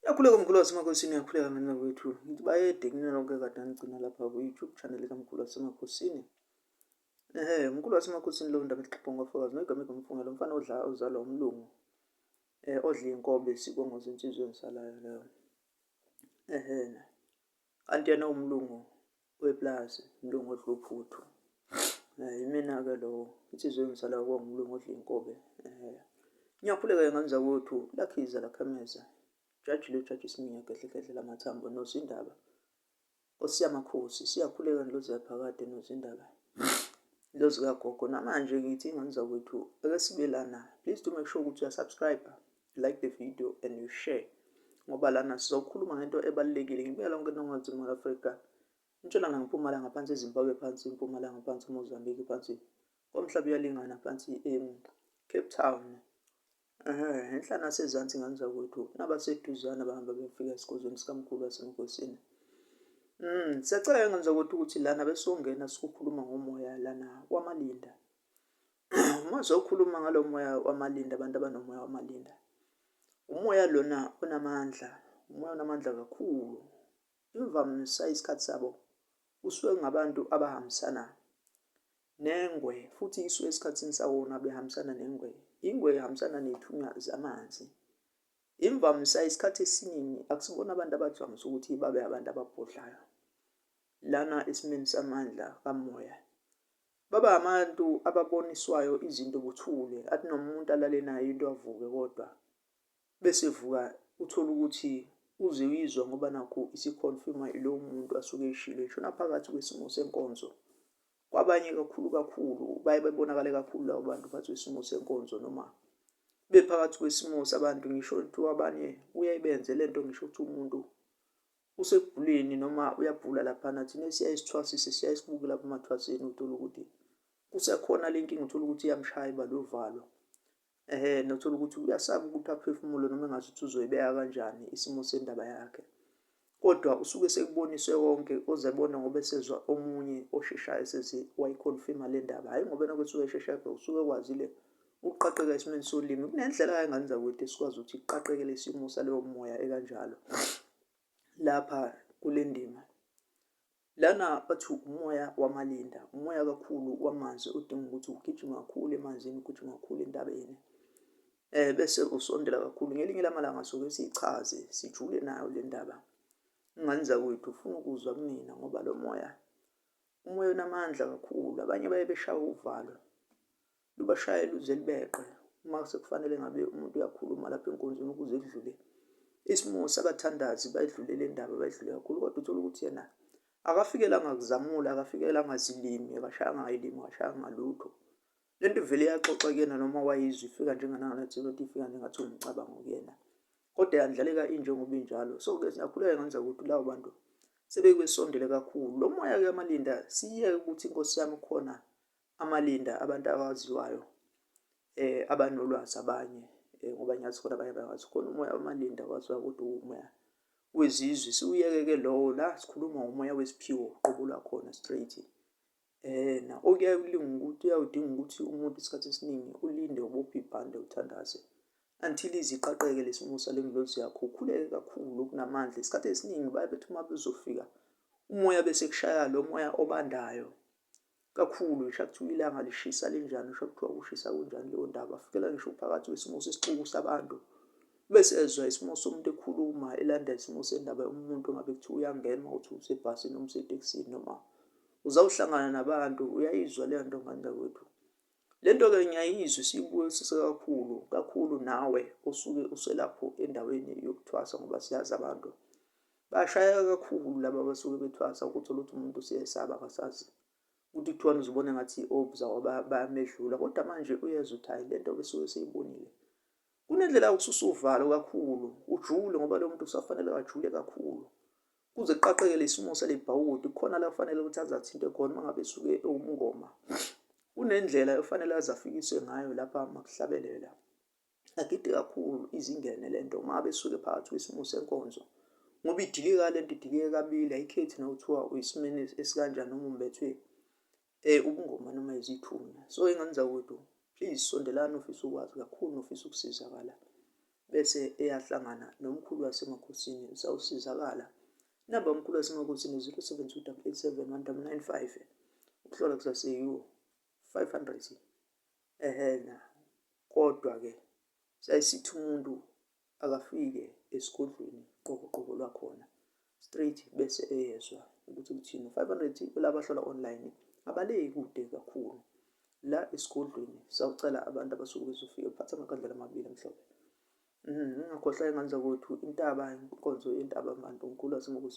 Yakhuleka mkhulu wasemakhosini, yakhuleka mina kwethu. Ngithi bayede kini lonke kade ngigcina lapha ku-YouTube channel kaMkhulu wasemakhosini. Mkhulu wasemakhosini lo ndaba exoxa ngofakazi negama Mfungela, umfana ozalwa umlungu. Odla inkobe sibongo sensizweni salayo leyo. Kanti yena umlungu weplazi, umlungu odla uphuthu. Imina-ke lo insizweni salayo kwangumlungu odla inkobe. Ngiyakhuleka nganza kwethu lakhiza lakhameza. Jaji lejaji isiningi gedle lamathambo nozindaba. Osiyamakhosi siyakhuleka ndlozi yaphakade nozindaba. Ndlozi kagogo namanje ngithi nganza kwethu ake sibe lana. Please do make sure ukuthi subscribe, like the video and you share. Ngoba lana sizokhuluma ngento ebalulekile. Ngibeka lonke eNingizimu Afrika. Intshonalanga Mpumalanga phansi eZimbabwe phansi eMpumalanga phansi eMozambique phansi komhlaba uyalingana phansi Cape Town. Enhla nasezansi nganza kwethu nabaseduzane abahamba befika esikhozweni sikaMkhulu wasemakhosini. Siyacela nganza kwethu ukuthi lana besongena sikukhuluma ngomoya lana wamalinda. Uma uzokhuluma ngalo moya wamalinda, abantu abanomoya wamalinda. Umoya lona onamandla, umoya onamandla kakhulu. Imvamisa isikhathi sabo usuke ngabantu abahambisana nengwe, futhi isuke esikhathini sawona behambisana nengwe. Ingwe ihambisana nethunya zamanzi. Imvamisa isikhathi esiningi akusibona abantu abajwayele ukuthi babe abantu ababhodlayo. Lana esimeni samandla kamoya. Baba abantu ababoniswayo izinto buthule, athi nomuntu alale nayo into avuke kodwa. Bese vuka uthola ukuthi uze uyizwa ngoba nakho isiconfirma ilo muntu asuke eshilo eshona phakathi kwesimo senkonzo. Kwabanye kakhulu baye bebonakale kakhulu labo bantu phakathi kwesimo senkonzo noma bephakathi kwesimo sabantu. Ngisho ukuthi abanye uyayibenze lento, ngisho ukuthi umuntu usebhuleni noma uyabhula laphana thina siyayisithwasise siyayisibuke lapha emathwaseni uthola ukuthi kusekhona le nkinga, uthola ukuthi iyamshaya ibalo uvalo. Nothola ukuthi uyasaba ukuthi aphefumule noma engazuthi uzoyibeka kanjani isimo sendaba yakhe. Kodwa usuke sekuboniswe konke ozebona ngoba esezwa omunye osheshayo esezi wayiconfirma le ndaba. Hayi ngoba nakwesuke esheshayo usuke kwazile ukuqaqeka esimeni solimi. Kunendlela engenza ukuthi esikwazi ukuthi iqaqeke lesimo saleyo moya ekanjalo. Lapha kule ndima. Lana bathi umoya wamalinda, umoya kakhulu wamanzi udinga ukuthi ugijima kakhulu emanzini, ugijima kakhulu entabeni. Bese usondela kakhulu. Ngelinye lamalanga soke sichaze, sijule nayo le ndaba. Nganza kwethu ufuna ukuzwa kunina ngoba lo moya umoya onamandla kakhulu. Abanye baye beshaya uvalo. Lubashaya luze libeqe. Uma sekufanele ngabe umuntu uyakhuluma lapha enkonzweni ukuze kudlule isimo sabathandazi, bayidlule le ndaba, bayidlule kakhulu. Kodwa uthola ukuthi yena akafikelanga kuzamula, akafikelanga zilimi, akashayanga ilimi, akashayanga lutho. Lento vele iyaxoxa kuyena noma wayizwa ifika njenganathi ukuthi ifika njengathi umcabango kuyena. Kodwa yandlaleka injengoba injalo. So-ke siyakhuleka ngenza ukuthi labo bantu sebekesondele kakhulu. Lo moya-ke amalinda siyeke ukuthi inkosi yami khona amalinda abantu abaziwayo abanolwazi abanye ngoba ngiyazi khona abanye abayazi khona umoya wamalinda waziwa kodwa umoya wezizwe. Siwuyeke-ke lowo la sikhuluma ngomoya wesiphiwo qobula khona straight. Okuyawudinga ukuthi umuntu isikhathi esiningi ulinde ubophe ibhande uthandaze until iziqaqeke lesimo sale ndlozi yakho, ukhuleke kakhulu kunamandla. Isikhathi esiningi baye bethi uma bezofika umoya bese kushaya lo moya obandayo kakhulu. Ngisho kuthiwa ilanga lishisa linjani, ngisho kuthiwa kushisa kunjani leyo ndaba, afikela ngisho phakathi kwesimo sesixuku sabantu. Bese ezwa isimo somuntu ekhuluma elanda isimo sendaba umuntu ngabe kuthiwa uyangena uthi usebhasini noma usetekisini noma uzawuhlangana nabantu, uyayizwa le nto nganda kwethu. Le nto-ke ngiyayizwa siyibuyisise kakhulu nawe osuke uselapho endaweni yokuthwasa ngoba siyazi abantu bashayeka kakhulu laba abasuke bethwasa. Ukuthola ukuthi umuntu usiyesaba akasazi ukuthi kuthiwani, uzibone ngathi obuzawo bayamedlula. Kodwa manje uyezwa ukuthi hayi le nto besuke seyibonile. Kunendlela yokususa uvalo kakhulu, ujule ngoba lo muntu usafanele ajule kakhulu. Kuze kuqaqeke lesimo salebhawudi, kukhona la kufanele ukuthi azathinte khona uma ngabe esuke ewumngoma. Kunendlela efanele azafikiswe ngayo lapha makuhlabelela. Agide kakhulu izingene le nto uma besuke phakathi kwesimo senkonzo. Ngoba idilika le nto idilike kabili, ayikhethi nokuthiwa uyisimeni esikanjani noma umbethwe ubungoma noma izithunya. So engenza kwethu, please sondelana ufisa ukwazi kakhulu nofisa ukusizakala. bese eyahlangana nomkhulu wasemakhosini. Sawusizakala. Namba umkhulu wasemakhosini 0728871995. Ukuhlola kusaseyiwo 500. Na. Kodwa-ke sayisithi umuntu akafike esigodlweni qobo lwakhona straight bese eyezwa ukuthi kuthini. 500 kulabahlola online abaleki kude kakhulu. La esigodlweni sawucela abantu abasuke bezofika baphatha amakhandlela amabili amhlophe. Ngingakhohlwa enganza kwethu intaba inkonzo yentaba manje umkhulu wasemakhosini